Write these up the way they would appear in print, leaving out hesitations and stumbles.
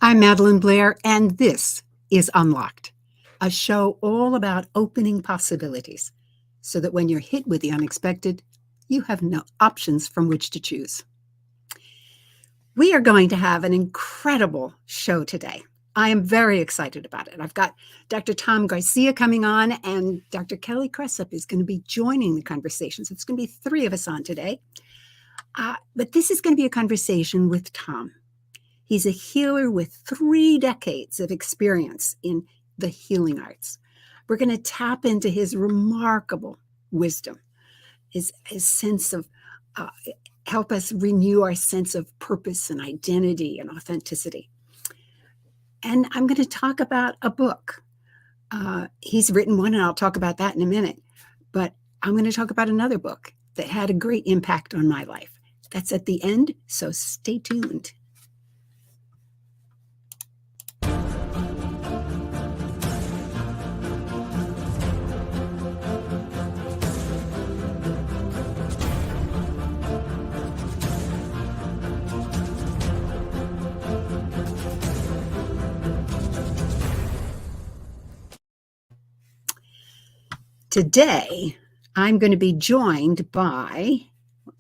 I'm Madelyn Blair, and this is Unlocked, a show all about opening possibilities so that when you're hit with the unexpected, you have no options from which to choose. We are going to have an incredible show today. I am very excited about it. I've got Dr. Tom Garcia coming on, and Dr. Kelly Cressup is going to be joining the conversation. So it's going to be three of us on today. But this is going to be a conversation with Tom. He's a healer with 3 decades of experience in the healing arts. We're going to tap into his remarkable wisdom, his sense of, help us renew our sense of purpose and identity and authenticity. And I'm going to talk about a book. He's written one, and I'll talk about that in a minute. But I'm going to talk about another book that had a great impact on my life. That's at the end, so stay tuned. Today, I'm going to be joined by,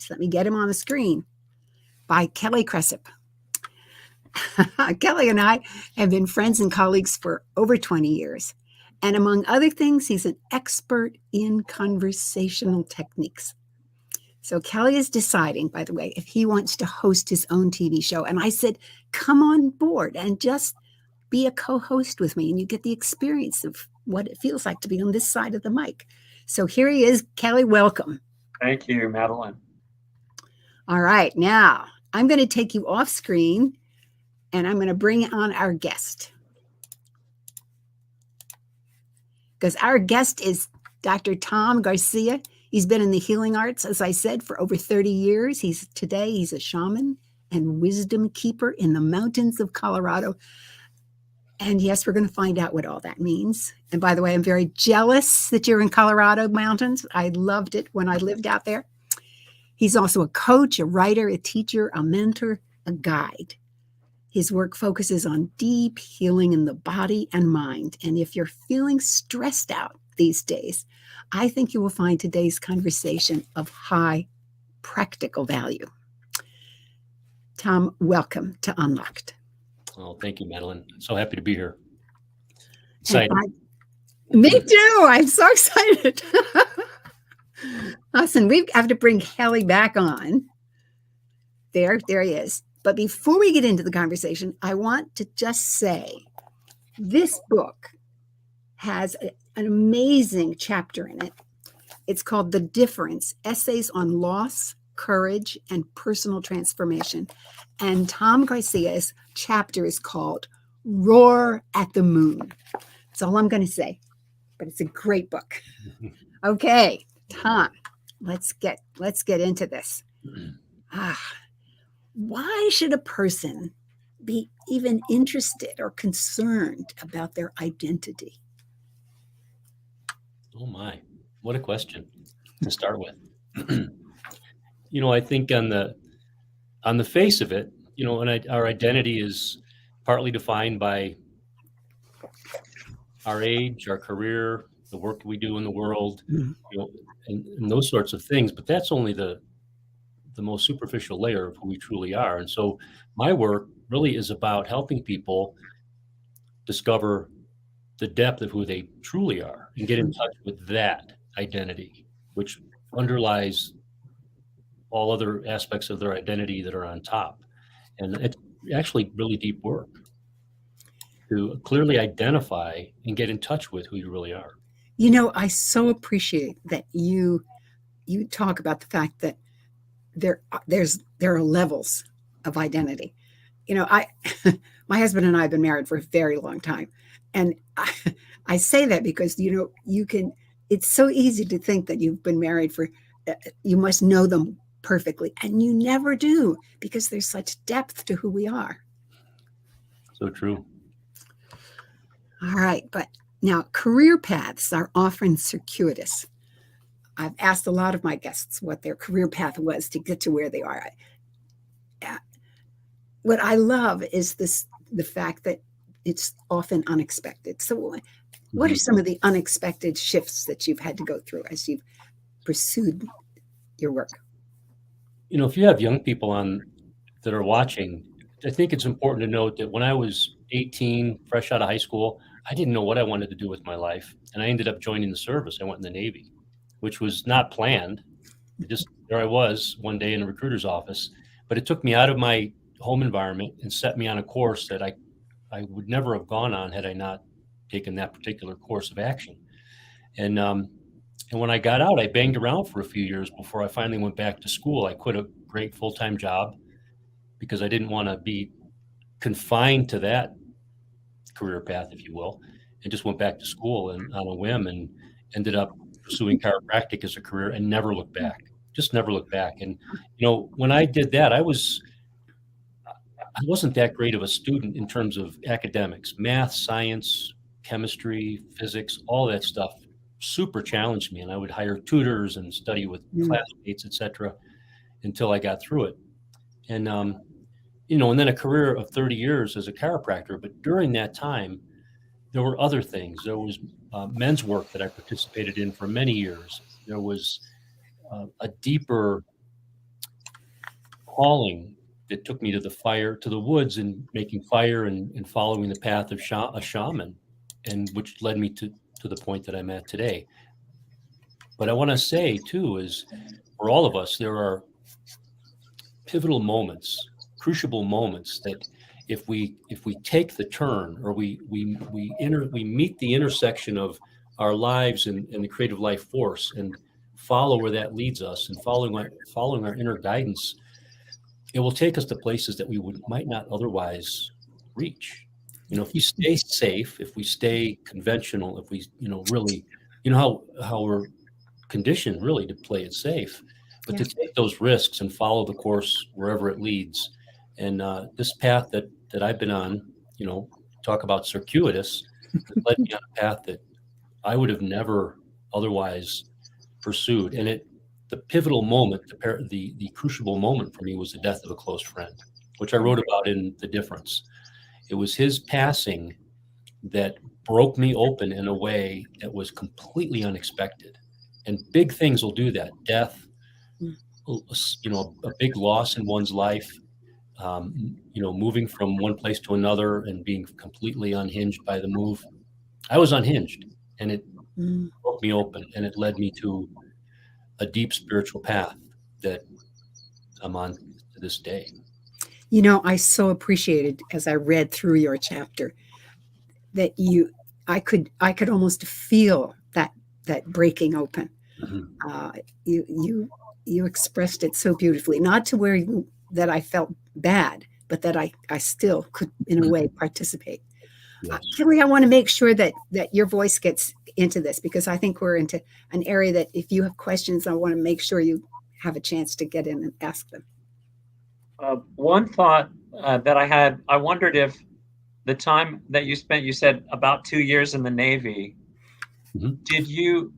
let me get him on the screen, by Kelly Cressup. Kelly and I have been friends and colleagues for over 20 years. And among other things, he's an expert in conversational techniques. So Kelly is deciding, by the way, if he wants to host his own TV show. And I said, come on board and just be a co-host with me, and you get the experience of what it feels like to be on this side of the mic. So here he is. Kelly, welcome. Thank you, Madelyn. All right. Now, I'm going to take you off screen, and I'm going to bring on our guest. Because our guest is Dr. Tom Garcia. He's been in the healing arts, as I said, for over 30 years. Today he's a shaman and wisdom keeper in the mountains of Colorado. And yes, we're going to find out what all that means. And by the way, I'm very jealous that you're in Colorado mountains. I loved it when I lived out there. He's also a coach, a writer, a teacher, a mentor, a guide. His work focuses on deep healing in the body and mind. And if you're feeling stressed out these days, I think you will find today's conversation of high practical value. Tom, welcome to Unlocked. Oh, thank you, Madelyn. So happy to be here. Excited. Me too. I'm so excited. Listen, we have to bring Kelly back on. There he is. But before we get into the conversation, I want to just say this book has an amazing chapter in it. It's called The Difference, Essays on Loss, Courage, and Personal Transformation. And Tom Garcia's chapter is called Roar at the Moon. That's all I'm going to say, but it's a great book. Okay, Tom, let's get into this. Why should a person be even interested or concerned about their identity? Oh my, what a question to start with. I think on the face of it, and our identity is partly defined by our age, our career, the work we do in the world, and those sorts of things. But that's only the most superficial layer of who we truly are. And so my work really is about helping people discover the depth of who they truly are and get in touch with that identity, which underlies all other aspects of their identity that are on top. And it's actually really deep work to clearly identify and get in touch with who you really are. I so appreciate that you talk about the fact that there are levels of identity. My husband and I have been married for a very long time. And I say that because, it's so easy to think that you've been married you must know them perfectly. And you never do, because there's such depth to who we are. So true. All right. But now career paths are often circuitous. I've asked a lot of my guests what their career path was to get to where they are. What I love is this the fact that it's often unexpected. So, what are Mhm. some of the unexpected shifts that you've had to go through as you've pursued your work? If you have young people on that are watching, I think it's important to note that when I was 18, fresh out of high school, I didn't know what I wanted to do with my life, and I ended up joining the service. I went in the Navy, which was not planned. There I was one day in a recruiter's office, but it took me out of my home environment and set me on a course that I would never have gone on had I not taken that particular course of action. And and when I got out, I banged around for a few years before I finally went back to school. I quit a great full-time job because I didn't want to be confined to that career path, if you will, and just went back to school and on a whim and ended up pursuing chiropractic as a career and never looked back. Just never looked back. And when I did that, I wasn't that great of a student in terms of academics, math, science, chemistry, physics, all that stuff super challenged me. And I would hire tutors and study with Mm. classmates, etc., until I got through it. And, and then a career of 30 years as a chiropractor. But during that time, there were other things. There was men's work that I participated in for many years. There was a deeper calling that took me to the woods, and making fire and following the path of a shaman, and which led me to the point that I'm at today. But I want to say too is for all of us, there are pivotal moments, crucible moments that if we take the turn, or we meet the intersection of our lives and the creative life force and follow where that leads us, and following our inner guidance, it will take us to places that we might not otherwise reach. If we stay safe, if we stay conventional, if we, really, how we're conditioned really to play it safe, but Yeah. to take those risks and follow the course wherever it leads. And this path that I've been on, talk about circuitous, has led me on a path that I would have never otherwise pursued. And the pivotal moment, the crucible moment for me was the death of a close friend, which I wrote about in The Difference. It was his passing that broke me open in a way that was completely unexpected. And big things will do that. Death, a big loss in one's life, moving from one place to another and being completely unhinged by the move. I was unhinged, and it Mm. broke me open, and it led me to a deep spiritual path that I'm on to this day. I so appreciated as I read through your chapter that I could almost feel that breaking open. Mhm. You expressed it so beautifully, not to where that I felt bad, but that I still could, in a way, participate. Yes. Kelly, I want to make sure that your voice gets into this, because I think we're into an area that if you have questions, I want to make sure you have a chance to get in and ask them. One thought that I had, I wondered if the time that you spent, you said about 2 years in the Navy, Mhm. did you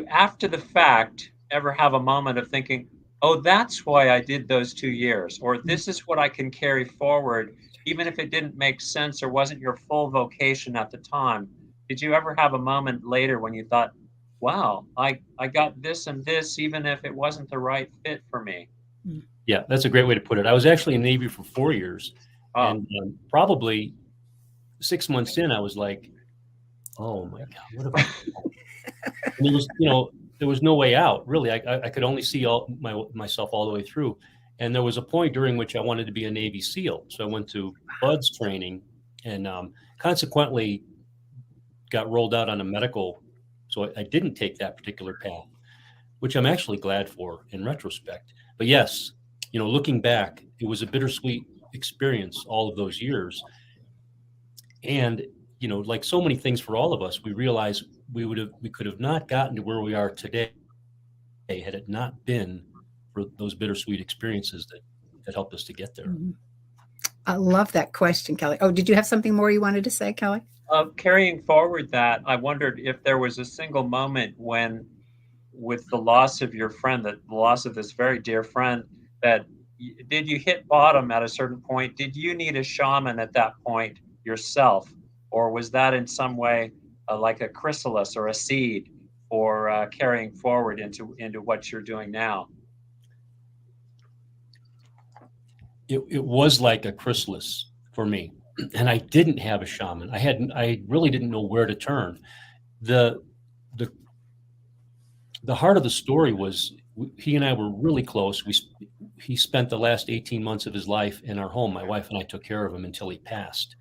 after the fact ever have a moment of thinking, oh, that's why I did those 2 years, or this is what I can carry forward, even if it didn't make sense or wasn't your full vocation at the time? Did you ever have a moment later when you thought, wow, I got this and this, even if it wasn't the right fit for me? Yeah, that's a great way to put it. I was actually in the Navy for 4 years, Oh, and probably 6 months in, I was like, "Oh my god, what have I done?" And there was no way out, really. I could only see myself all the way through, and there was a point during which I wanted to be a Navy SEAL, so I went to BUDS training, and consequently got rolled out on a medical, so I didn't take that particular path, which I'm actually glad for in retrospect. But yes, looking back, it was a bittersweet experience all of those years. And, like so many things for all of us, we realize we could have not gotten to where we are today had it not been for those bittersweet experiences that helped us to get there. Mhm. I love that question, Kelly. Oh, did you have something more you wanted to say, Kelly? carrying forward that, I wondered if there was a single moment when, with the loss of your friend, the loss of this very dear friend, that did you hit bottom at a certain point? Did you need a shaman at that point yourself, or was that in some way like a chrysalis or a seed for carrying forward into what you're doing now? It was like a chrysalis for me, and I didn't have a shaman. I really didn't know where to turn. The the the heart of the story was he and I were really close. He spent the last 18 months of his life in our home. My wife and I took care of him until he passed.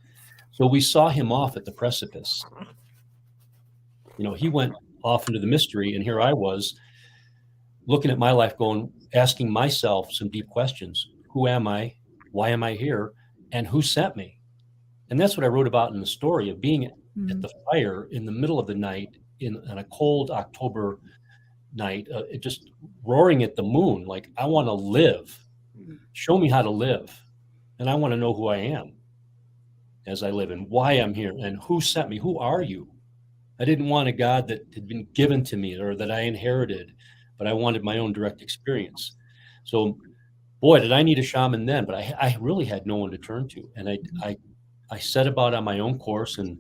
So we saw him off at the precipice. He went off into the mystery, and here I was looking at my life going, asking myself some deep questions. Who am I? Why am I here? And who sent me? And that's what I wrote about in the story of being at the fire in the middle of the night on a cold October night, just roaring at the moon, like, I want to live. Show me how to live. And I want to know who I am as I live and why I'm here and who sent me. Who are you? I didn't want a God that had been given to me or that I inherited, but I wanted my own direct experience. So, boy, did I need a shaman then, but I really had no one to turn to. And I set about on my own course, and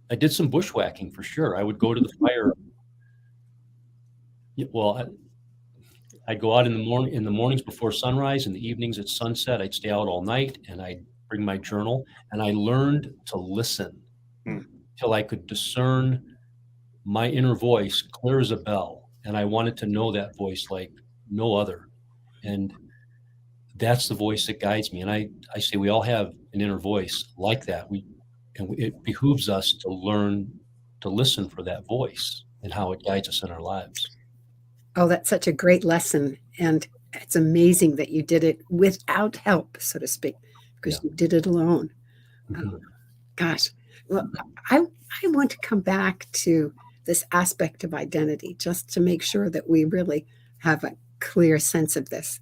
I did some bushwhacking for sure. I would go to the fire. Well, I'd go out in the mornings before sunrise, in the evenings at sunset. I'd stay out all night, and I'd bring my journal, and I learned to listen till I could discern my inner voice clear as a bell. And I wanted to know that voice like no other. And that's the voice that guides me. And I say we all have an inner voice like that. It behooves us to learn to listen for that voice and how it guides us in our lives. Oh, that's such a great lesson. And it's amazing that you did it without help, so to speak, because you did it alone. Gosh. Well, I want to come back to this aspect of identity just to make sure that we really have a clear sense of this,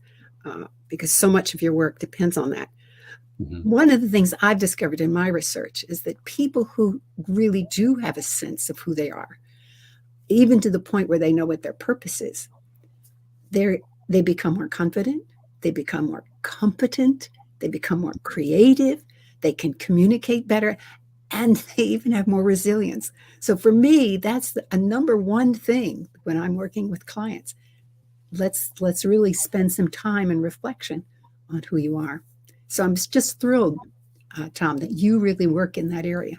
because so much of your work depends on that. One of the things I've discovered in my research is that people who really do have a sense of who they are, even to the point where they know what their purpose is, they become more confident, they become more competent, they become more creative, they can communicate better, and they even have more resilience. So for me, that's a number one thing when I'm working with clients. Let's really spend some time and reflection on who you are. So I'm just thrilled, Tom, that you really work in that area.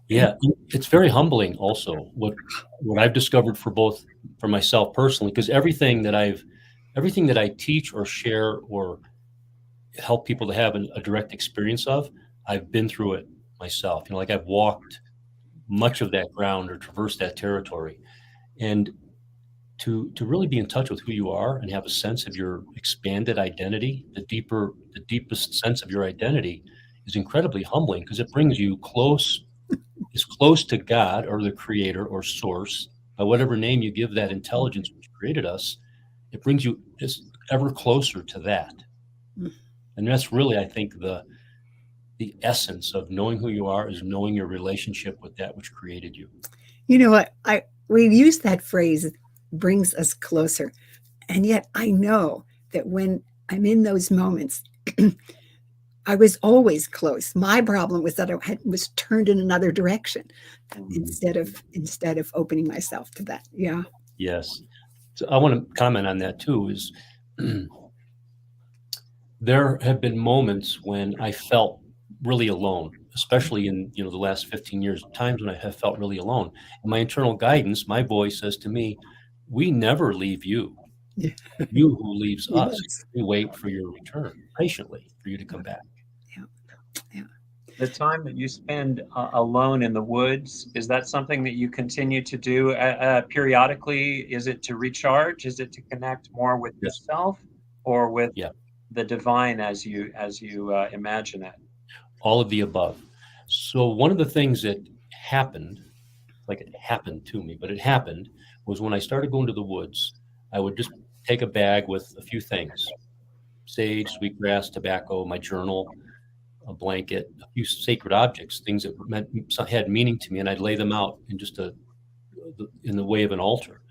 Yeah, it's very humbling also what I've discovered for myself personally, because everything that I teach or share or help people to have a direct experience of, I've been through it myself. Like I've walked much of that ground or traversed that territory. And to really be in touch with who you are and have a sense of your expanded identity, the deepest sense of your identity is incredibly humbling, because it brings you as close to God or the creator or source, by whatever name you give that intelligence which created us. It brings you just ever closer to that. And that's really, I think, the essence of knowing who you are is knowing your relationship with that which created you. You know what? We use that phrase, brings us closer. And yet I know that when I'm in those moments, I was always close. My problem was that I was turned in another direction instead of opening myself to that. Yeah. Yes. So I want to comment on that too, is there have been moments when I felt really alone, especially in the last 15 years, times when I have felt really alone. And my internal guidance, my voice says to me, we never leave you. You who leaves us. We wait for your return patiently for you to come back. Yeah. The time that you spend alone in the woods, is that something that you continue to do periodically? Is it to recharge? Is it to connect more with yourself or with the divine as you imagine it? All of the above. So one of the things that happened, like it happened to me, but it happened, was when I started going to the woods, I would just take a bag with a few things: sage, sweetgrass, tobacco, my journal, a blanket, a few sacred objects, things that had meaning to me, and I'd lay them out in in the way of an altar.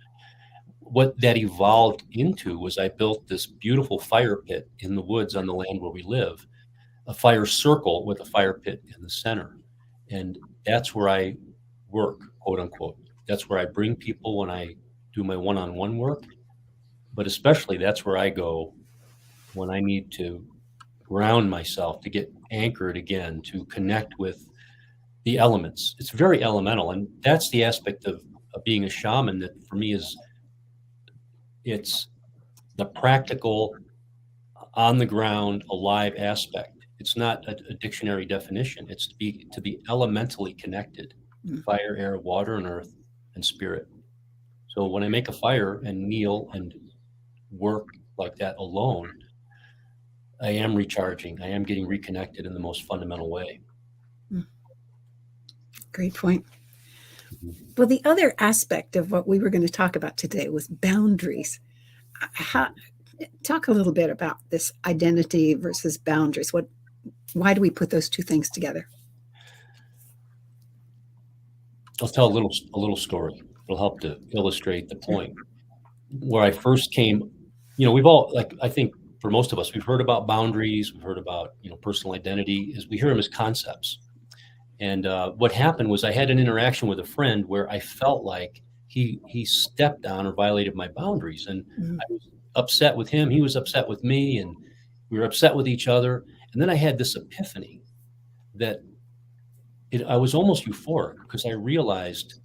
what that evolved into was I built this beautiful fire pit in the woods on the land where we live, a fire circle with a fire pit in the center. And that's where I work, quote unquote. That's where I bring people when I do my one-on-one work. But especially that's where I go when I need to ground myself, to get anchored again, to connect with the elements. It's very elemental. And that's the aspect of being a shaman that for me it's the practical, on the ground, alive aspect. It's not a dictionary definition. It's to be elementally connected, fire, air, water, and earth, and spirit. So when I make a fire and kneel and work like that alone, I am recharging. I am getting reconnected in the most fundamental way. Great point. Well, the other aspect of what we were going to talk about today was boundaries. Talk a little bit about this identity versus boundaries. Why do we put those two things together? I'll tell a little story. It'll help to illustrate the point. Where I first came, we've all, like, I think for most of us, we've heard about boundaries, we've heard about, personal identity, we hear them as concepts. And what happened was I had an interaction with a friend where I felt like he stepped on or violated my boundaries. And I was upset with him. He was upset with me, and we were upset with each other. And then I had this epiphany that I was almost euphoric because I realized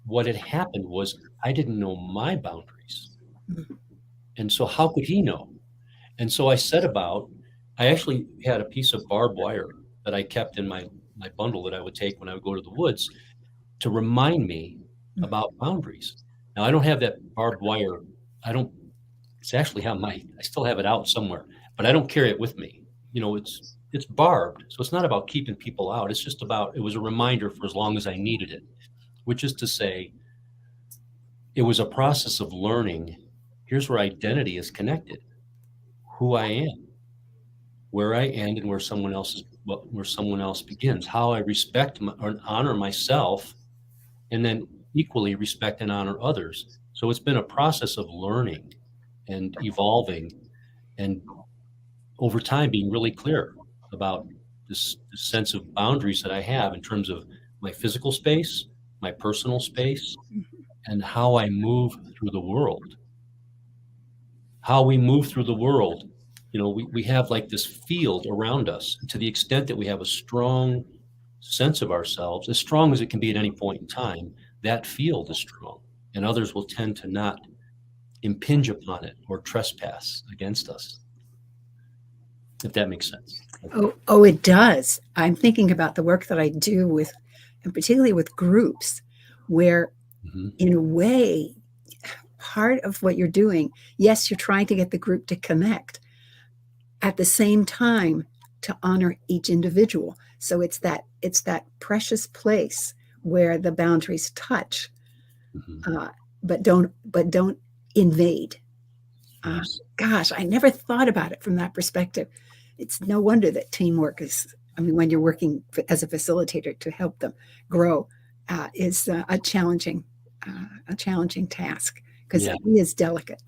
what had happened was I didn't know my boundaries. And so how could he know? And so I actually had a piece of barbed wire that I kept in my bundle that I would take when I would go to the woods to remind me about boundaries. Now, I don't have that barbed wire. It's actually I still have it out somewhere, but I don't carry it with me. It's barbed. So it's not about keeping people out. It's just it was a reminder for as long as I needed it, which is to say, it was a process of learning. Here's where identity is connected. Who I am, where I end, and where someone else begins. How I respect or honor myself, and then equally respect and honor others. So it's been a process of learning and evolving, and over time being really clear about this sense of boundaries that I have in terms of my physical space, my personal space, and how I move through the world. How we move through the world, we have like this field around us. To the extent that we have a strong sense of ourselves, as strong as it can be at any point in time, that field is strong, and others will tend to not impinge upon it or trespass against us. If that makes sense. Oh, it does. I'm thinking about the work that I do and particularly with groups, where in a way, part of what you're doing, yes, you're trying to get the group to connect, at the same time to honor each individual. So it's that precious place where the boundaries touch, but don't invade. Gosh, I never thought about it from that perspective. It's no wonder that teamwork when you're working as a facilitator to help them grow, is a challenging task, because it is delicate.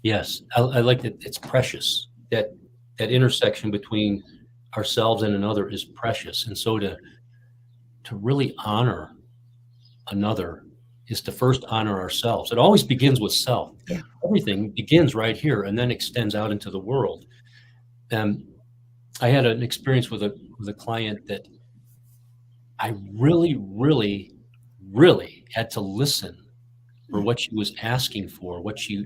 Yes, I like that. It's precious. That intersection between ourselves and another is precious, and so to really honor another is to first honor ourselves. It always begins with self. Yeah. Everything begins right here and then extends out into the world. I had an experience with a client that I really, really, really had to listen for what she was asking for, what she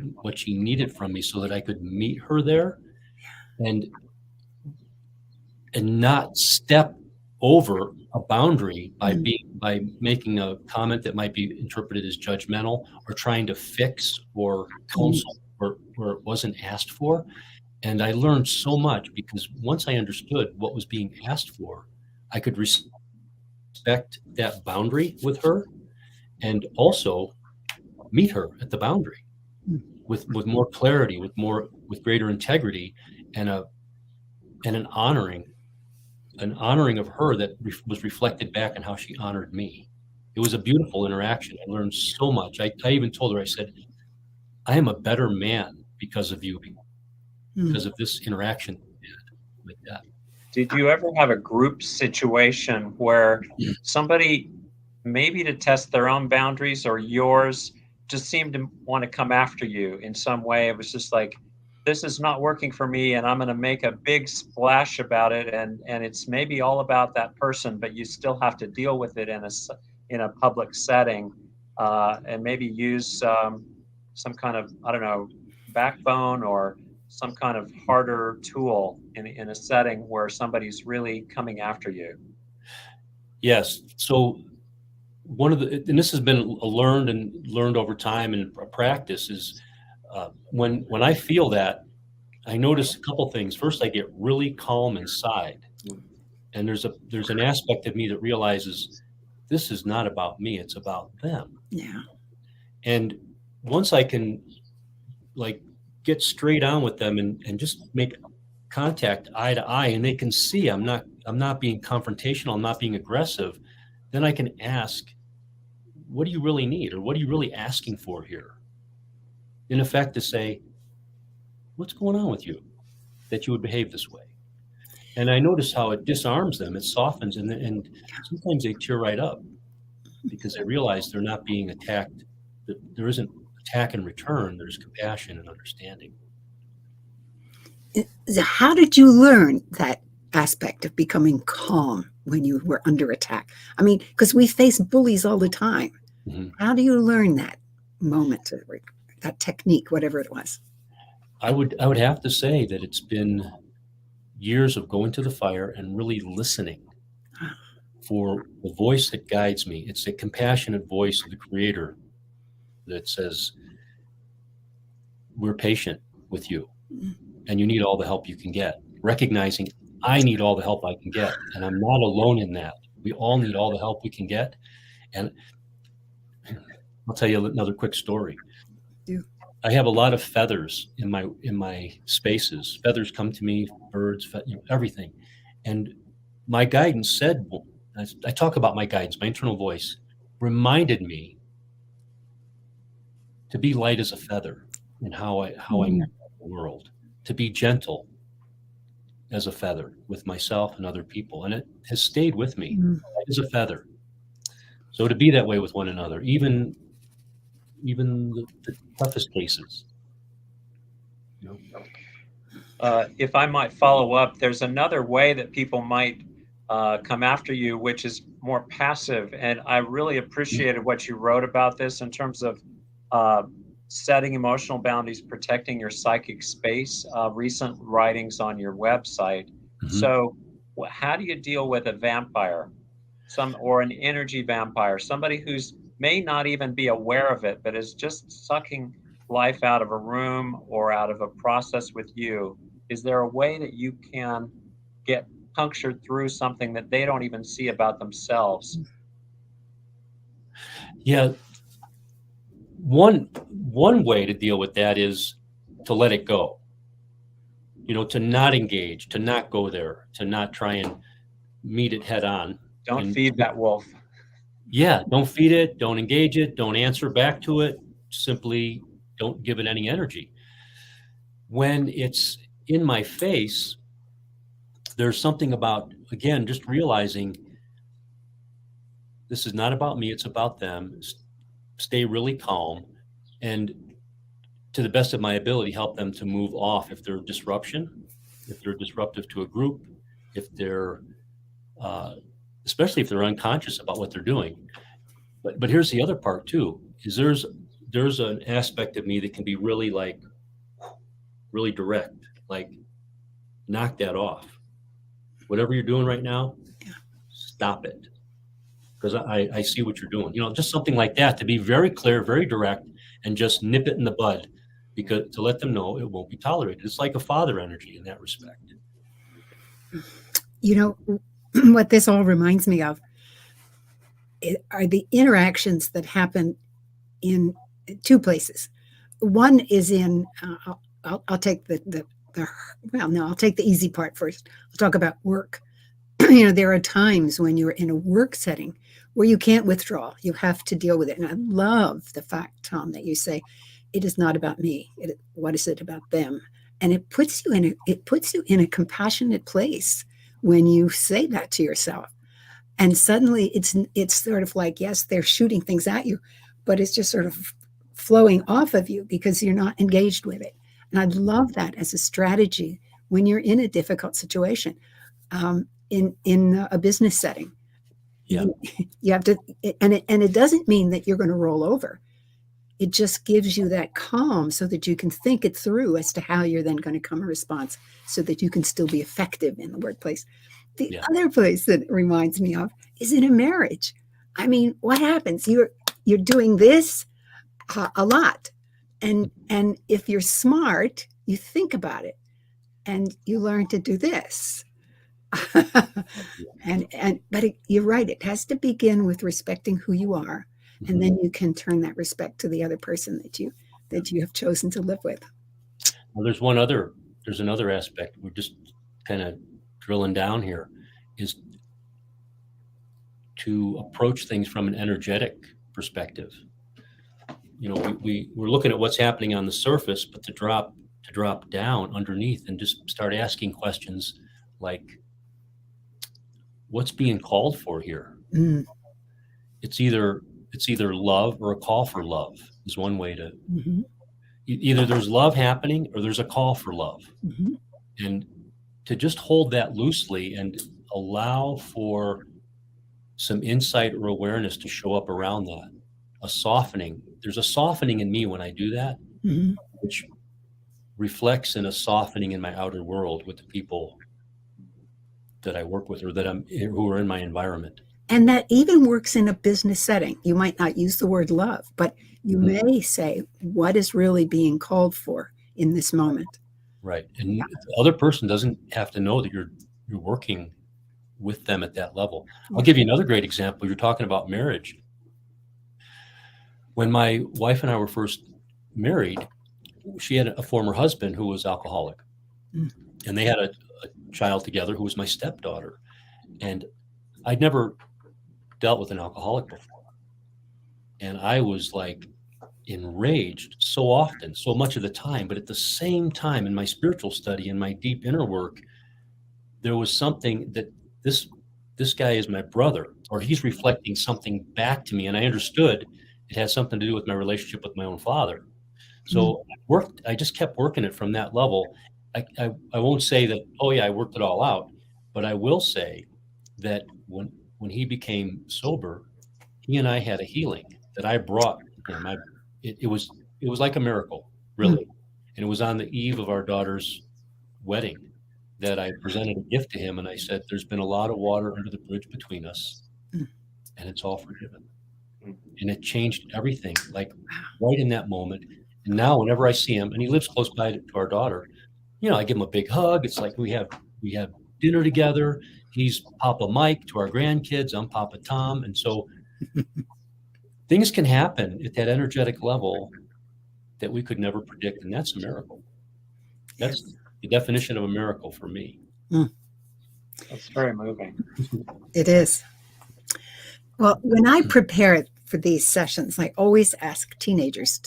needed from me, so that I could meet her there and not step over a boundary by making a comment that might be interpreted as judgmental, or trying to fix or counsel where it wasn't asked for. And I learned so much, because once I understood what was being asked for, I could respect that boundary with her, and also meet her at the boundary with more clarity, with greater integrity, and an honoring of her that was reflected back in how she honored me. It was a beautiful interaction. I learned so much. I even told her, I said, I am a better man because of you, Mm. because of this interaction like that. Did you ever have a group situation where somebody, maybe to test their own boundaries or yours, just seemed to want to come after you in some way? It was just like, this is not working for me, and I'm going to make a big splash about it, and it's maybe all about that person, but you still have to deal with it in a public setting, and maybe use some kind of, I don't know, backbone or some kind of harder tool in a setting where somebody's really coming after you. Yes. So one of the, and this has been learned over time and a practice is when I feel that, I notice a couple things. First, I get really calm inside, and there's an aspect of me that realizes this is not about me; it's about them. Yeah. And once I can like get straight on with them and just make contact eye to eye, and they can see I'm not being confrontational, I'm not being aggressive, then I can ask, what do you really need, or what are you really asking for here? In effect, to say, what's going on with you that you would behave this way? And I notice how it disarms them, it softens, and sometimes they tear right up because they realize they're not being attacked. That there isn't attack in return. There's compassion and understanding. How did you learn that aspect of becoming calm when you were under attack? I mean, because we face bullies all the time. Mm-hmm. How do you learn that moment, that technique, whatever it was? I would have to say that it's been years of going to the fire and really listening for the voice that guides me. It's a compassionate voice of the Creator that says, we're patient with you and you need all the help you can get. Recognizing I need all the help I can get, and I'm not alone in that. We all need all the help we can get. And I'll tell you another quick story. Yeah. I have a lot of feathers in my spaces. Feathers come to me, birds, everything. And my guidance said, I talk about my guidance, my internal voice reminded me to be light as a feather in how I move the world, to be gentle as a feather with myself and other people. And it has stayed with me, light as a feather. So to be that way with one another, even the toughest cases. You know? If I might follow up, there's another way that people might come after you, which is more passive. And I really appreciated what you wrote about this in terms of setting emotional boundaries, protecting your psychic space, recent writings on your website. Mm-hmm. So how do you deal with a vampire, or an energy vampire, somebody who's may not even be aware of it, but is just sucking life out of a room or out of a process with you? Is there a way that you can get punctured through something that they don't even see about themselves? Yeah. One way to deal with that is to let it go. To not engage, to not go there, to not try and meet it head on. Don't feed that wolf. Yeah, don't feed it, don't engage it, don't answer back to it, simply don't give it any energy. When it's in my face, there's something about, again, just realizing this is not about me, it's about them. Stay really calm, and to the best of my ability, help them to move off if they're disruptive to a group, if they're, especially if they're unconscious about what they're doing. But here's the other part too, is there's an aspect of me that can be really really direct, like knock that off. Whatever you're doing right now, stop it. Because I see what you're doing. Just something like that, to be very clear, very direct, and just nip it in the bud, because to let them know it won't be tolerated. It's like a father energy in that respect. What this all reminds me of are the interactions that happen in two places. One is in, I'll take I'll take the easy part first. I'll talk about work. There are times when you're in a work setting where you can't withdraw. You have to deal with it. And I love the fact, Tom, that you say it is not about me. What is it about them? And it puts you in a compassionate place when you say that to yourself. And suddenly it's sort of like, yes, they're shooting things at you, but it's just sort of flowing off of you because you're not engaged with it. And I love that as a strategy when you're in a difficult situation, in a business setting. Yeah. You have to, and it doesn't mean that you're going to roll over. It just gives you that calm so that you can think it through as to how you're then going to come a response so that you can still be effective in the workplace. The other place that it reminds me of is in a marriage. I mean, what happens? You're doing this a lot. And if you're smart, you think about it and you learn to do this. But you're right. It has to begin with respecting who you are, and then you can turn that respect to the other person that you have chosen to live with. Well, there's another aspect. We're just kind of drilling down here, is to approach things from an energetic perspective. We're looking at what's happening on the surface, but to drop down underneath and just start asking questions like, what's being called for here? Mm. It's either love or a call for love is one way to, either there's love happening or there's a call for love. And to just hold that loosely and allow for some insight or awareness to show up around that, a softening. There's a softening in me when I do that, which reflects in a softening in my outer world with the people that I work with or who are in my environment. And that even works in a business setting. You might not use the word love, but you may say, what is really being called for in this moment? Right. And the other person doesn't have to know that you're working with them at that level. I'll give you another great example. You're talking about marriage. When my wife and I were first married, she had a former husband who was alcoholic. And they had a child together who was my stepdaughter. And I'd never dealt with an alcoholic before. And I was like enraged so often, so much of the time. But at the same time, in my spiritual study, in my deep inner work, there was something that this guy is my brother, or he's reflecting something back to me. And I understood it has something to do with my relationship with my own father. So I just kept working it from that level. I won't say that, oh yeah, I worked it all out, but I will say that when he became sober, he and I had a healing that I brought him. It was like a miracle, really. And it was on the eve of our daughter's wedding that I presented a gift to him, and I said, there's been a lot of water under the bridge between us, and it's all forgiven. And it changed everything, like right in that moment. And now whenever I see him, and he lives close by to our daughter, I give him a big hug. It's like we have dinner together. He's Papa Mike to our grandkids. I'm Papa Tom. And so things can happen at that energetic level that we could never predict. And that's a miracle. That's the definition of a miracle for me. That's very moving. It is. Well, when I prepare for these sessions, I always ask teenagers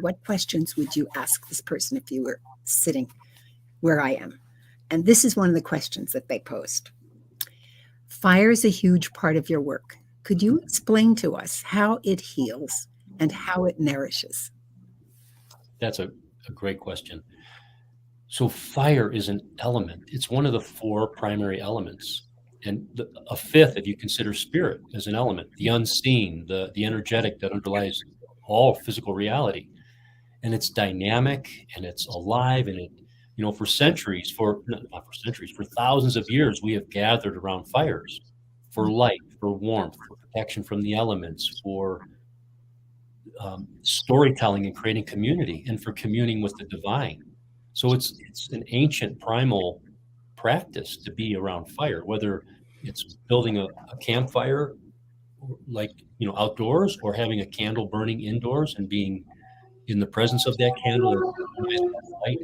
what questions would you ask this person if you were sitting where I am? And this is one of the questions that they posed. Fire is a huge part of your work. Could you explain to us how it heals and how it nourishes? That's a great question. So fire is an element. It's one of the 4 primary elements. And a fifth, if you consider spirit as an element, the unseen, the energetic that underlies all physical reality. And it's dynamic and it's alive. And it, for thousands of years, we have gathered around fires for light, for warmth, for protection from the elements, for storytelling and creating community, and for communing with the divine. So it's an ancient primal practice to be around fire, whether it's building a campfire, like, outdoors, or having a candle burning indoors and being in the presence of that candle or light.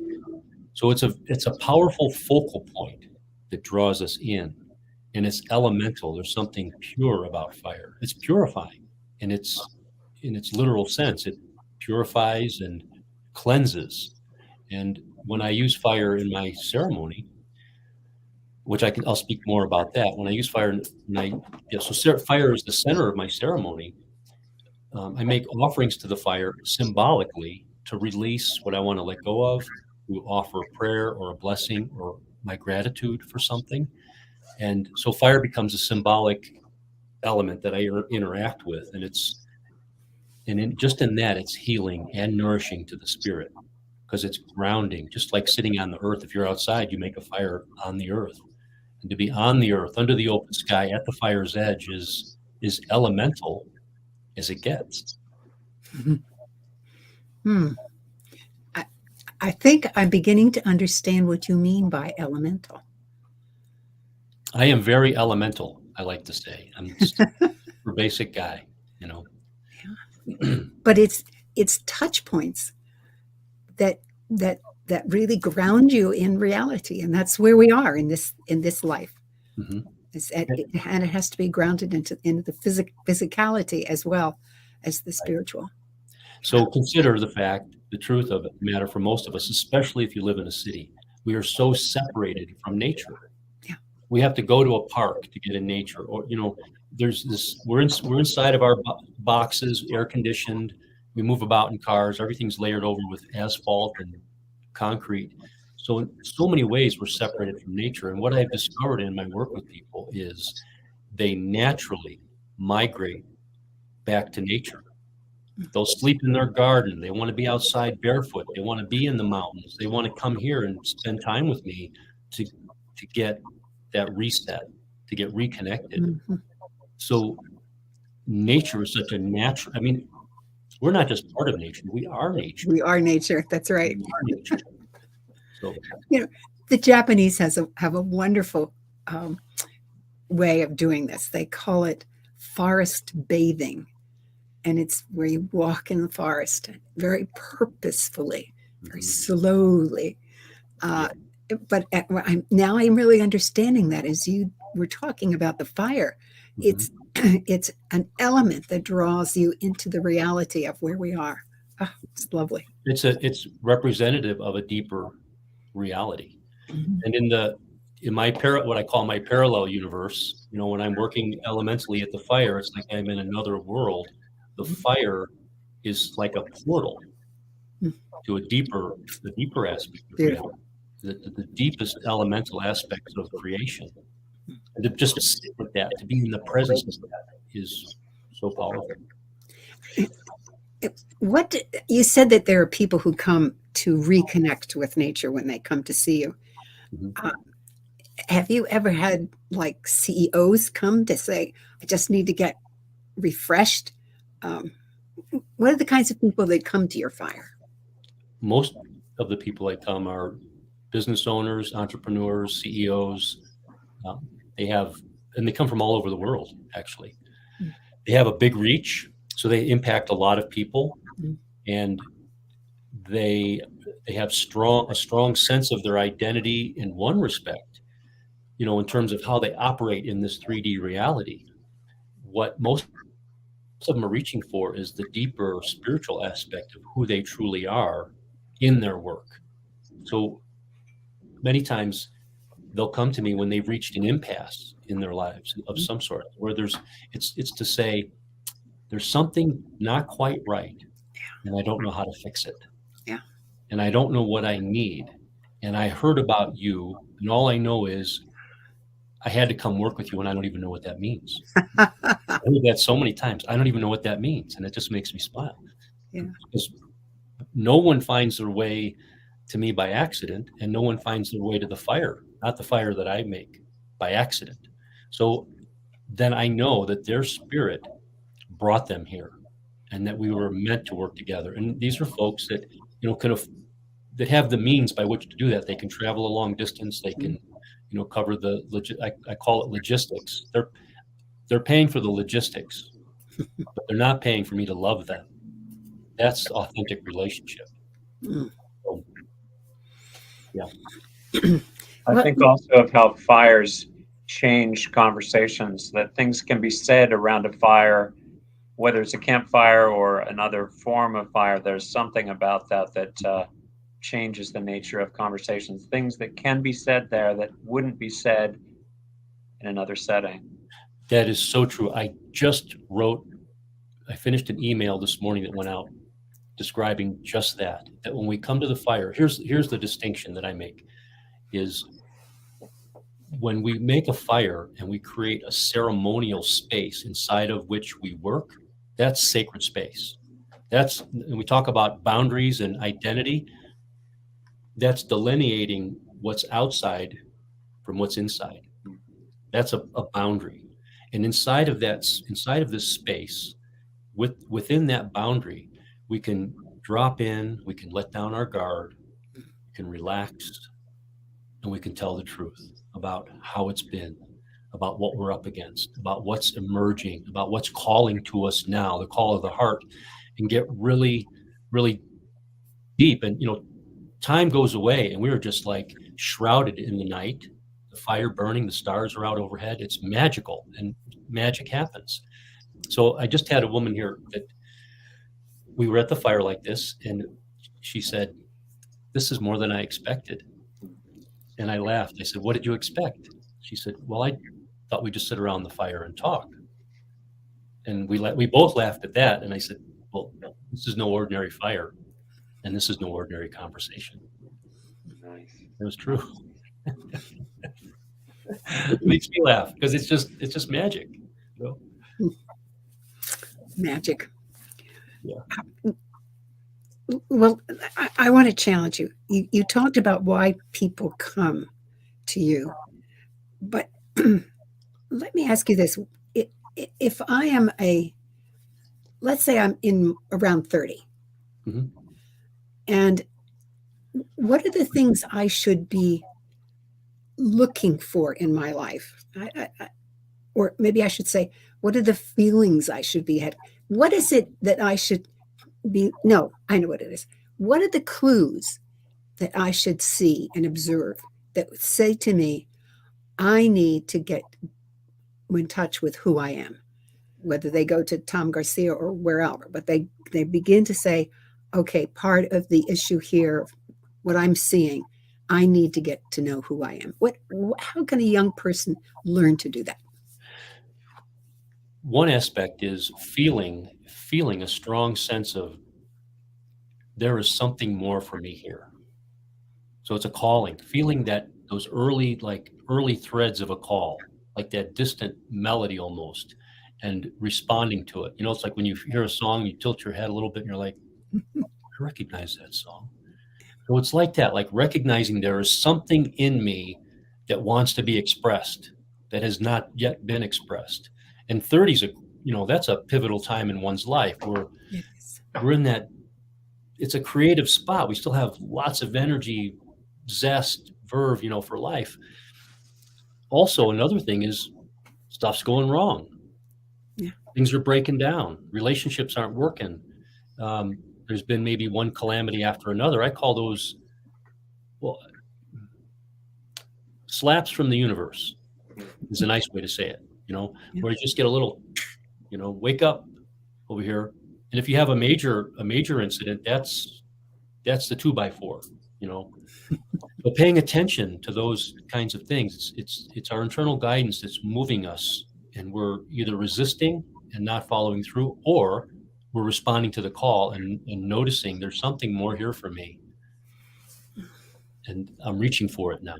So it's a powerful focal point that draws us in, and it's elemental. There's something pure about fire. It's purifying, and in its literal sense, it purifies and cleanses. And when I use fire in my ceremony, which I'll speak more about that. When I use fire, fire is the center of my ceremony. I make offerings to the fire symbolically to release what I want to let go of, to offer a prayer or a blessing or my gratitude for something. And so fire becomes a symbolic element that I interact with. And just in that, it's healing and nourishing to the spirit, because it's grounding, just like sitting on the earth. If you're outside, you make a fire on the earth. And to be on the earth, under the open sky, at the fire's edge is elemental as it gets. Hmm. I think I'm beginning to understand what you mean by elemental. I am very elemental, I like to say. I'm just a basic guy, you know. But it's touch points that really ground you in reality, and that's where we are in this life. Mm-hmm. And it has to be grounded into the physicality as well as the spiritual. So consider the truth of the matter for most of us, especially if you live in a city. We are so separated from nature. Yeah. We have to go to a park to get in nature, or there's this. We're inside of our boxes, air conditioned. We move about in cars. Everything's layered over with asphalt and concrete. So in so many ways, we're separated from nature. And what I've discovered in my work with people is they naturally migrate back to nature. They'll sleep in their garden. They want to be outside barefoot. They want to be in the mountains. They want to come here and spend time with me to get that reset, to get reconnected. Mm-hmm. So nature is such a natural, we're not just part of nature. We are nature. We are nature. That's right. We are nature. So, the Japanese have a wonderful way of doing this. They call it forest bathing. And it's where you walk in the forest very purposefully, very slowly. But now I'm really understanding that as you were talking about the fire, it's an element that draws you into the reality of where we are. Oh, it's lovely. It's representative of a deeper reality. Mm-hmm. And in my what I call my parallel universe, when I'm working elementally at the fire, it's like I'm in another world. The fire is like a portal to the deeper aspect of reality, the deepest elemental aspects of creation. And to just sit with that, to be in the presence of that, is so powerful. What you said that there are people who come to reconnect with nature when they come to see you. Mm-hmm. Have you ever had like CEOs come to say, "I just need to get refreshed"? What are the kinds of people that come to your fire? Most of the people that come are business owners, entrepreneurs, CEOs. They come from all over the world, actually. Mm-hmm. They have a big reach, so they impact a lot of people, and they have a strong sense of their identity in one respect, in terms of how they operate in this 3D reality. What most of them are reaching for is the deeper spiritual aspect of who they truly are in their work. So many times they'll come to me when they've reached an impasse in their lives of some sort, where it's to say, there's something not quite right, and I don't know how to fix it. Yeah. And I don't know what I need. And I heard about you, and all I know is I had to come work with you, and I don't even know what that means. I heard that so many times. I don't even know what that means, and it just makes me smile. Yeah. Because no one finds their way to me by accident, and no one finds their way to the fire, not the fire that I make, by accident. So then I know that their spirit brought them here, and that we were meant to work together. And these are folks that that have the means by which to do that. They can travel a long distance. They can cover I call it logistics. They're paying for the logistics, but they're not paying for me to love them. That's authentic relationship. So, yeah. I think also of how fires change conversations, that things can be said around a fire whether it's a campfire or another form of fire, there's something about that changes the nature of conversations. Things that can be said there that wouldn't be said in another setting. That is so true. I finished an email this morning that went out describing just that when we come to the fire, here's the distinction that I make is when we make a fire and we create a ceremonial space inside of which we work, that's sacred space. And we talk about boundaries and identity. That's delineating what's outside from what's inside. That's a boundary. And inside of this space, within that boundary, we can drop in, we can let down our guard, we can relax, and we can tell the truth about how it's been, about what we're up against, about what's emerging, about what's calling to us now, the call of the heart, and get really, really deep. And, time goes away and we are just like shrouded in the night, the fire burning, the stars are out overhead. It's magical and magic happens. So I just had a woman here that we were at the fire like this, and she said, "This is more than I expected." And I laughed. I said, "What did you expect?" She said, "Well, I thought we'd just sit around the fire and talk." And we both laughed at that. And I said, "Well, this is no ordinary fire, and this is no ordinary conversation." Nice. It was true. It makes me laugh because it's just magic. Magic. Yeah. Well, I want to challenge you. You talked about why people come to you, but let me ask you this. If I am let's say I'm in around 30, Mhm. and what are the things I should be looking for in my life? Or maybe I should say, what are the feelings I should be having? What is it that I should be? No, I know what it is. What are the clues that I should see and observe that would say to me, I need to get in touch with who I am? Whether they go to Tom Garcia or wherever, but they begin to say, okay, part of the issue here, what I'm seeing, I need to get to know who I am. How can a young person learn to do that? One aspect is feeling a strong sense of there is something more for me here. So it's a calling, feeling that those early threads of a call, like that distant melody almost, and responding to it. It's like when you hear a song, you tilt your head a little bit and you're like, I recognize that song. So it's like that, like recognizing there is something in me that wants to be expressed that has not yet been expressed. And 30's that's a pivotal time in one's life where we're in that, it's a creative spot. We still have lots of energy, zest, verve, for life. Also, another thing is stuff's going wrong. Yeah. Things are breaking down. Relationships aren't working. There's been maybe one calamity after another. I call those, slaps from the universe is a nice way to say it, where you just get a little, wake up over here. And if you have a major incident, that's the 2x4, But paying attention to those kinds of things, it's our internal guidance that's moving us, and we're either resisting and not following through, or we're responding to the call and noticing there's something more here for me, and I'm reaching for it now.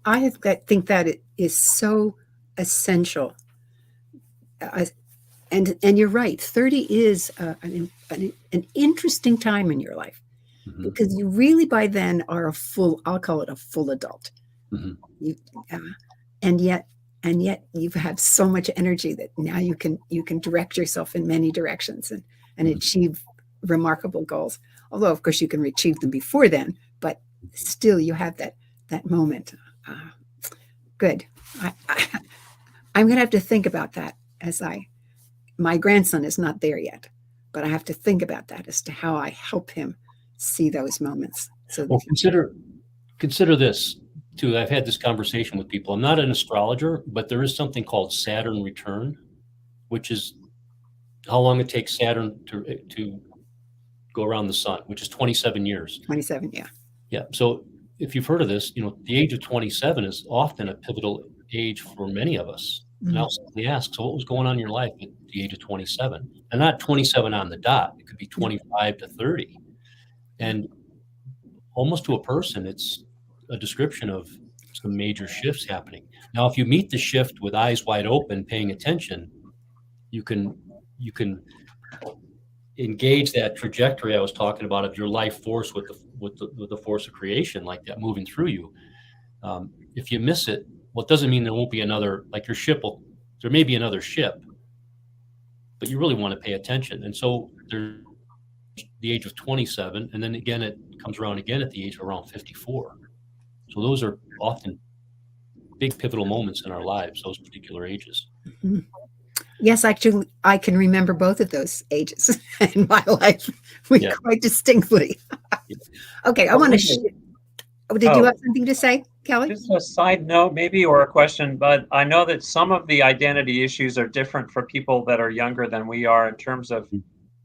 I think that it is so essential. And you're right. 30 is an interesting time in your life, Mm-hmm. because you really by then are I'll call it a full adult. Mm-hmm. And yet you have so much energy that now you can direct yourself in many directions and Mm-hmm. achieve remarkable goals. Although, of course, you can achieve them before then, but still you have that moment. Good. I'm going to have to think about that my grandson is not there yet, but I have to think about that as to how I help him see those moments. So Well, consider this too. I've had this conversation with people. I'm not an astrologer, but there is something called Saturn return. which is how long it takes Saturn to go around the sun, which is 27 years. 27, yeah. Yeah. So if you've heard of this, the age of 27 is often a pivotal age for many of us. And I'll simply ask, so what was going on in your life at the age of 27? And not 27 on the dot. It could be 25 to 30. And almost to a person, it's a description of some major shifts happening. Now, if you meet the shift with eyes wide open, paying attention, you can engage that trajectory I was talking about of your life force with the force of creation, like that moving through you. If you miss it, well, it doesn't mean there won't be another, like there may be another ship, but you really want to pay attention. And so there's the age of 27, and then again, it comes around again at the age of around 54. So those are often big pivotal moments in our lives, those particular ages. Mm-hmm. Yes, actually, I can remember both of those ages in my life quite distinctly. Okay, I want to. Did you have something to say, Kelly? Just a side note, maybe, or a question, but I know that some of the identity issues are different for people that are younger than we are in terms of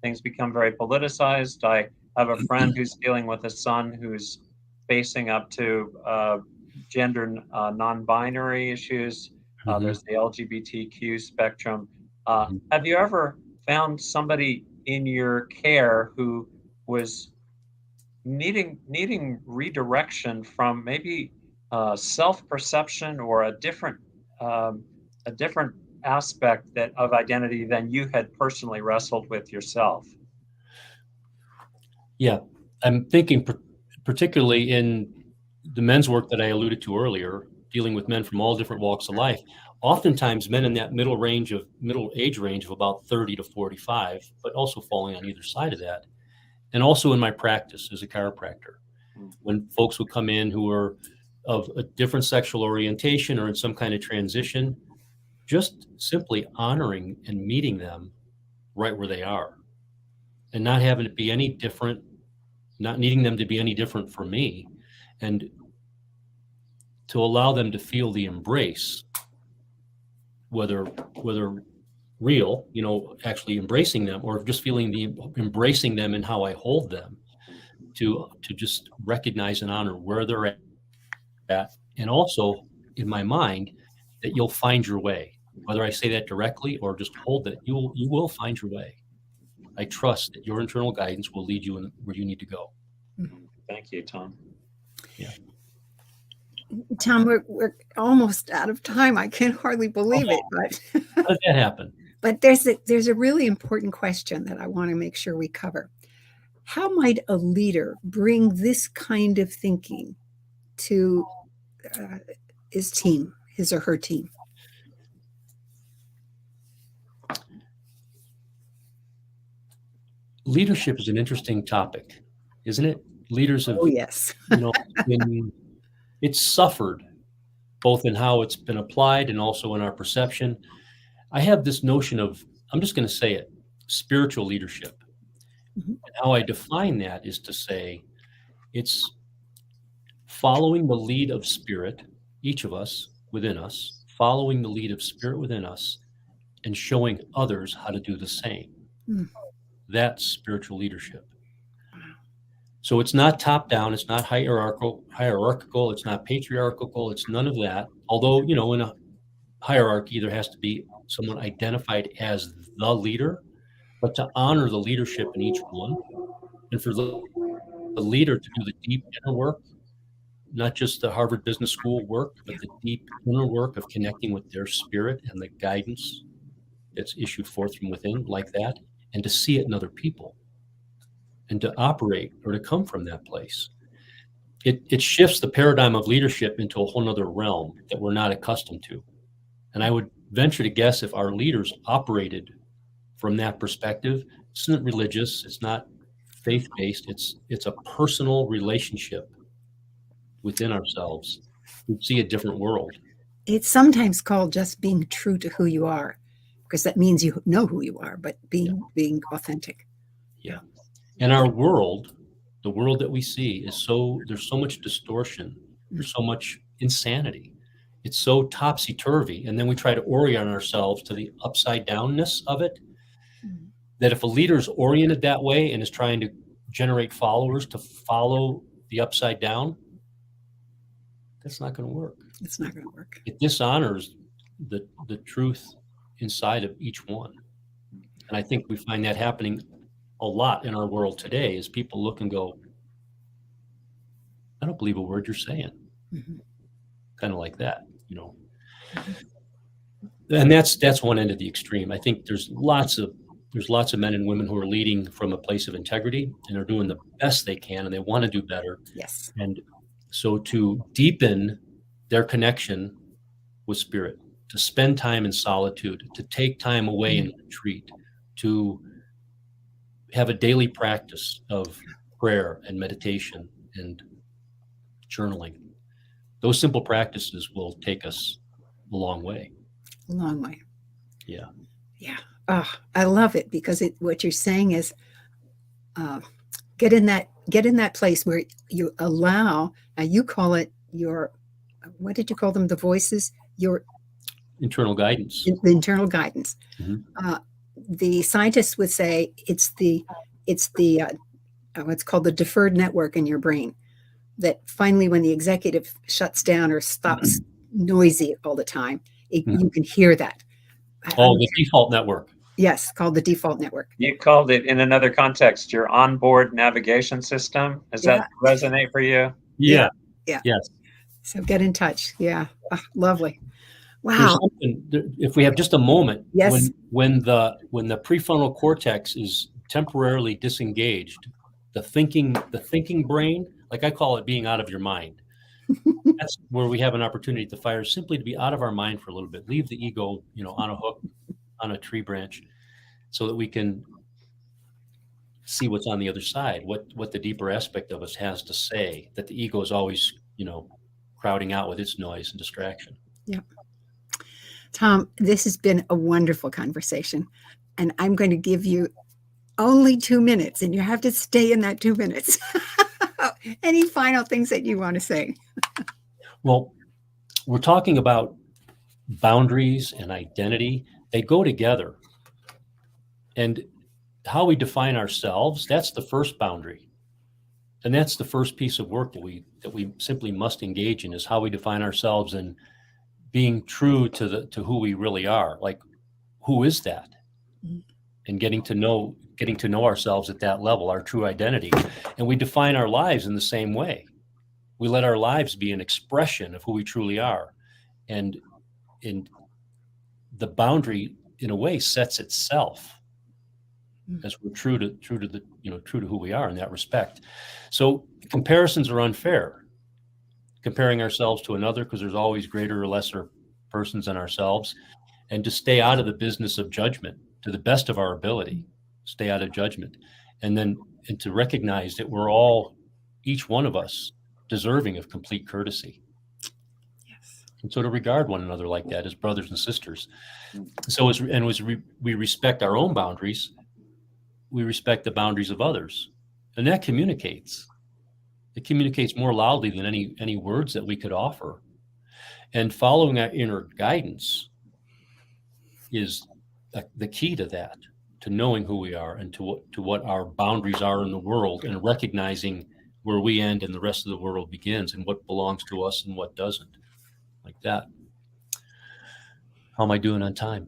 things become very politicized. I have a friend who's dealing with a son who's facing up to gender non-binary issues. There's the LGBTQ spectrum. Have you ever found somebody in your care who was needing redirection from maybe self-perception or a different aspect of identity than you had personally wrestled with yourself? Yeah, I'm thinking particularly in the men's work that I alluded to earlier, dealing with men from all different walks of life. Oftentimes men in that middle age range of about 30 to 45, but also falling on either side of that. And also in my practice as a chiropractor, when folks would come in who are of a different sexual orientation or in some kind of transition, just simply honoring and meeting them right where they are and not having it be any different, not needing them to be any different from me, and to allow them to feel the embrace, whether real, actually embracing them, or just feeling embracing them and how I hold them, to just recognize and honor where they're at. And also in my mind that you'll find your way, whether I say that directly or just hold that you will find your way. I trust that your internal guidance will lead you where you need to go. Thank you, Tom. Yeah. Tom, we're almost out of time. I can hardly believe it, but how did that happen? But there's a really important question that I want to make sure we cover. How might a leader bring this kind of thinking to his team, his or her team? Leadership is an interesting topic, isn't it? Leaders have, yes. It's suffered both in how it's been applied and also in our perception. I have this notion of, I'm just going to say it, spiritual leadership. And how I define that is to say it's following the lead of spirit, each of us within us, following the lead of spirit within us and showing others how to do the same. That's spiritual leadership. So it's not top down, it's not hierarchical, it's not patriarchal, it's none of that. Although, in a hierarchy, there has to be someone identified as the leader, but to honor the leadership in each one, and for the leader to do the deep inner work, not just the Harvard Business School work, but the deep inner work of connecting with their spirit and the guidance that's issued forth from within like that, and to see it in other people, and to operate or to come from that place. It shifts the paradigm of leadership into a whole nother realm that we're not accustomed to. And I would venture to guess if our leaders operated from that perspective, it's not religious, it's not faith-based, it's a personal relationship within ourselves. We'd see a different world. It's sometimes called just being true to who you are, because that means you know who you are, but being authentic. Yeah. And our world, the world that we see there's so much distortion. There's so much insanity. it's so topsy-turvy, and then we try to orient ourselves to the upside downness of it, that if a leader is oriented that way and is trying to generate followers to follow the upside down, that's not going to work. It's not going to work. It dishonors the truth inside of each one. And I think we find that happening a lot in our world today, as people look and go, I don't believe a word you're saying. Kind of like that, you know. And that's one end of the extreme. I think there's lots of men and women who are leading from a place of integrity and are doing the best they can, and they want to do better. Yes. And so to deepen their connection with spirit, to spend time in solitude, to take time away in retreat, to have a daily practice of prayer and meditation and journaling. Those simple practices will take us a long way. A long way. Yeah. Yeah. Oh, I love it, because what you're saying is get in that place where you allow, you call it your, what did you call them? The voices? Your internal guidance. The internal guidance. Mhm. The scientists would say it's what's called the deferred network in your brain, that finally when the executive shuts down or stops noisy all the time, you can hear that. Oh, the default network. Yes, called the default network. You called it in another context your onboard navigation system. Does that resonate for you? Yeah. Yeah. Yes. So get in touch. Yeah. Oh, lovely. Wow. If we have just a moment, Yes. when the prefrontal cortex is temporarily disengaged, the thinking brain, like I call it, being out of your mind. That's where we have an opportunity to fire, simply to be out of our mind for a little bit, leave the ego, on a hook, on a tree branch, so that we can see what's on the other side, what the deeper aspect of us has to say, that the ego is always, crowding out with its noise and distraction. Yeah. Tom, this has been a wonderful conversation, and I'm going to give you only 2 minutes, and you have to stay in that 2 minutes. Any final things that you want to say? Well, we're talking about boundaries and identity. They go together. And how we define ourselves, that's the first boundary. And that's the first piece of work that we simply must engage in, is how we define ourselves and being true to who we really are. Like, who is that? And getting to know ourselves at that level, our true identity. And we define our lives in the same way. We let our lives be an expression of who we truly are. And the boundary, in a way, sets itself as we're true to who we are in that respect. So comparisons are unfair. Comparing ourselves to another, because there's always greater or lesser persons than ourselves, and to stay out of the business of judgment to the best of our ability, stay out of judgment, and to recognize that we're all, each one of us, deserving of complete courtesy. Yes. And so to regard one another like that as brothers and sisters. So as we respect our own boundaries, we respect the boundaries of others. And that communicates. It communicates more loudly than any words that we could offer. And following our inner guidance is the key to that, to knowing who we are and to what our boundaries are in the world, and recognizing where we end and the rest of the world begins, and what belongs to us and what doesn't. Like that. How am I doing on time?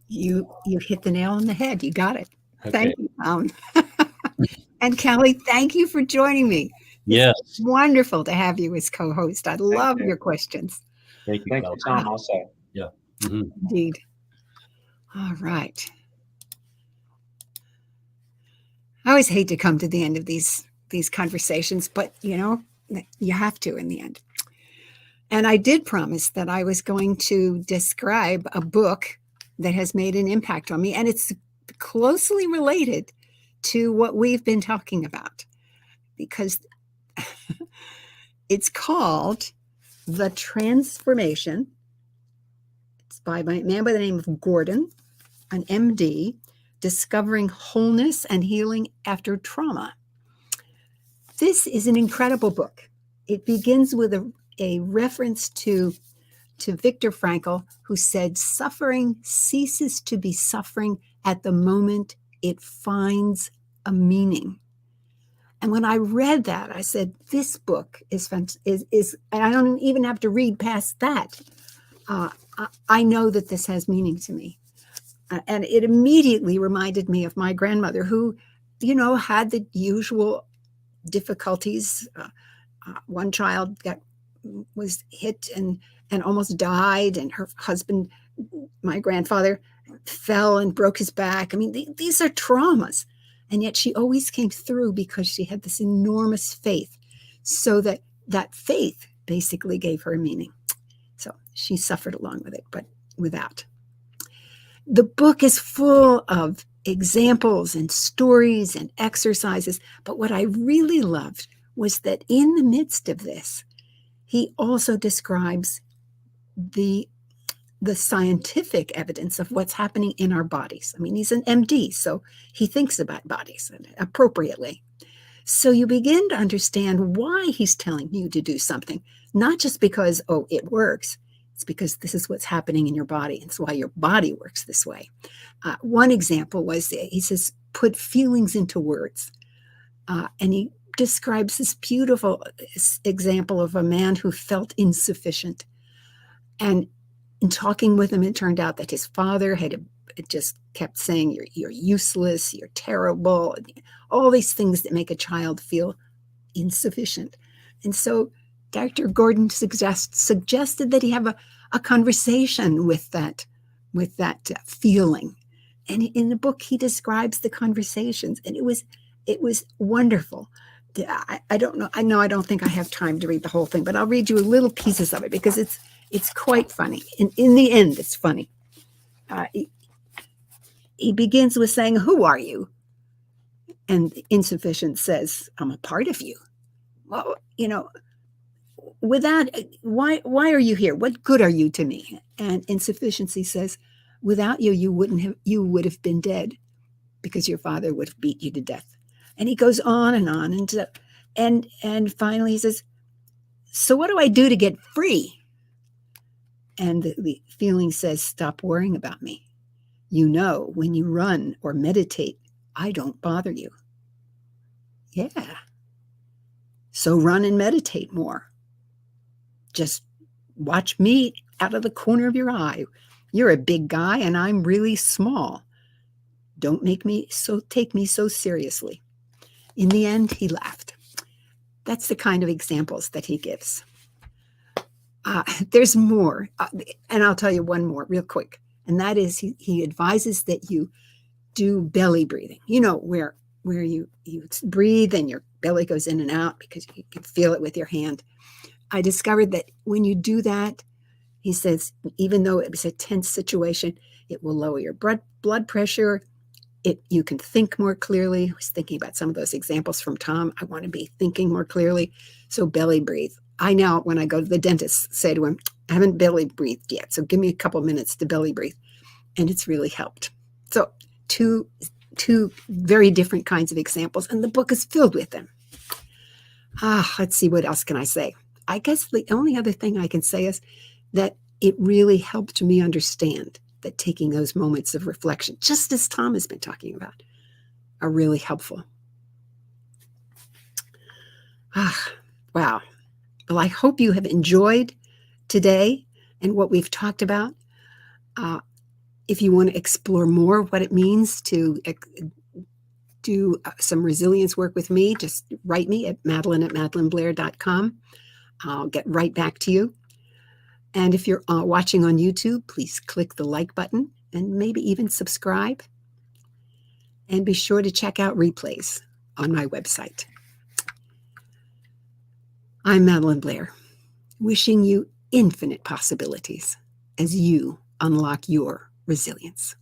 You hit the nail on the head. You got it. Okay. Thank you. And Kelly, thank you for joining me. Yes. It's wonderful to have you as co-host. I love your questions. Thank you, Tom, also. Yeah. Mm-hmm. Indeed. All right. I always hate to come to the end of these conversations, but you have to in the end. And I did promise that I was going to describe a book that has made an impact on me, and it's closely related to what we've been talking about, because it's called The Transformation. It's by a man by the name of Gordon, an MD, Discovering Wholeness and Healing After Trauma. This is an incredible book. It begins with a reference to to Viktor Frankl, who said, suffering ceases to be suffering at the moment it finds a meaning. And when I read that, I said, this book is and I don't even have to read past that. I know that this has meaning to me. And it immediately reminded me of my grandmother, who, had the usual difficulties. One child was hit and almost died, and her husband, my grandfather, fell and broke his back. I mean, these are traumas. And yet she always came through because she had this enormous faith. So that faith basically gave her a meaning. So she suffered along with it, but without. The book is full of examples and stories and exercises. But what I really loved was that in the midst of this, he also describes the scientific evidence of what's happening in our bodies. I mean, he's an MD, so he thinks about bodies appropriately. So you begin to understand why he's telling you to do something, not just because, it works. It's because this is what's happening in your body. It's why your body works this way. One example was, he says, put feelings into words. And he describes this beautiful example of a man who felt insufficient. And in talking with him, it turned out that his father had just kept saying, you're useless, you're terrible, all these things that make a child feel insufficient. And so Dr. Gordon suggested that he have a conversation with that feeling. And in the book, he describes the conversations, and it was wonderful. I don't know. I don't think I have time to read the whole thing, but I'll read you little pieces of it because it's quite funny. In the end, it's funny. He begins with saying, "Who are you?" And insufficient says, "I'm a part of you." Well, without why are you here? What good are you to me? And insufficiency says, "Without you, you would have been dead, because your father would have beat you to death." And he goes on and on, and finally he says, "So what do I do to get free?" And the feeling says, "Stop worrying about me. When you run or meditate, I don't bother you." Yeah. So run and meditate more. Just watch me out of the corner of your eye. You're a big guy and I'm really small. Don't take me so seriously. In the end, he laughed. That's the kind of examples that he gives. There's more, and I'll tell you one more real quick. And that is, he advises that you do belly breathing. Where you breathe and your belly goes in and out because you can feel it with your hand. I discovered that when you do that, he says, even though it was a tense situation, it will lower your blood pressure. You can think more clearly. I was thinking about some of those examples from Tom. I want to be thinking more clearly. So belly breathe. I now, when I go to the dentist, say to him, "I haven't belly breathed yet, so give me a couple minutes to belly breathe." And it's really helped. So two very different kinds of examples, and the book is filled with them. Let's see, what else can I say? I guess the only other thing I can say is that it really helped me understand that taking those moments of reflection, just as Tom has been talking about, are really helpful. Wow. Well, I hope you have enjoyed today and what we've talked about. If you want to explore more what it means to do some resilience work with me, just write me at madelyn@madelynblair.com. I'll get right back to you. And if you're watching on YouTube, please click the like button and maybe even subscribe. And be sure to check out replays on my website. I'm Madelyn Blair, wishing you infinite possibilities as you unlock your resilience.